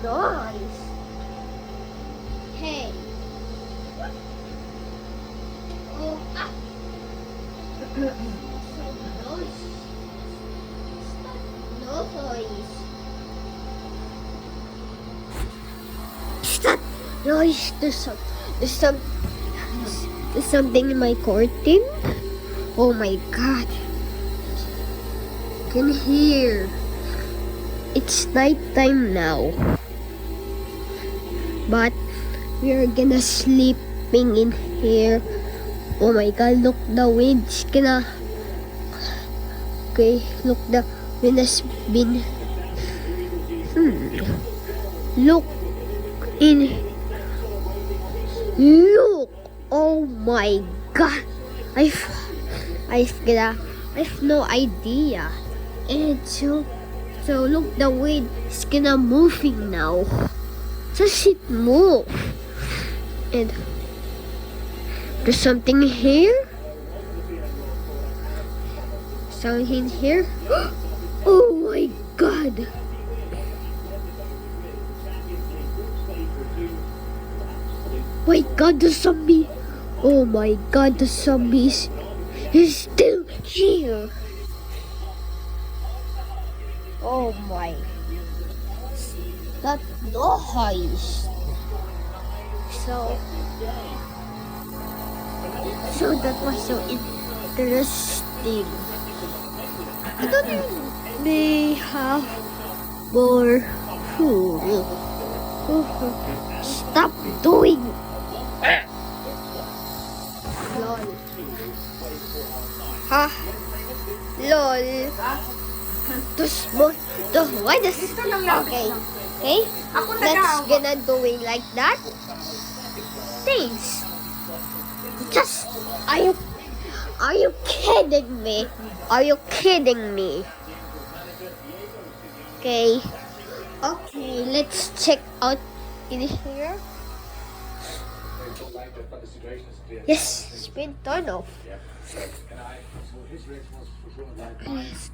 Nice. Hey. Oh, ah. So noise. Stop noise. Stop noise. There's something in my curtain. Oh my god. I can hear. It's nighttime now. But we're gonna sleeping in here. Oh my god, look, the wind's gonna. Okay, look, the wind has been. Look in. Look. Oh my god. I've no idea. And so look, the wind is gonna moving now. Does it move? And there's something here. Something here. Oh my god. My god, the zombie. Oh my god, the zombies is still here. Oh my. That noise. So that was so interesting. I thought they have more food. Stop doing. Lol. Ha. Lol. Why does okay. Let's gonna doing like that. Thanks. Just are you kidding me? Are you kidding me? Okay. Okay, let's check out in here. Yes, it's been turned off. Yes.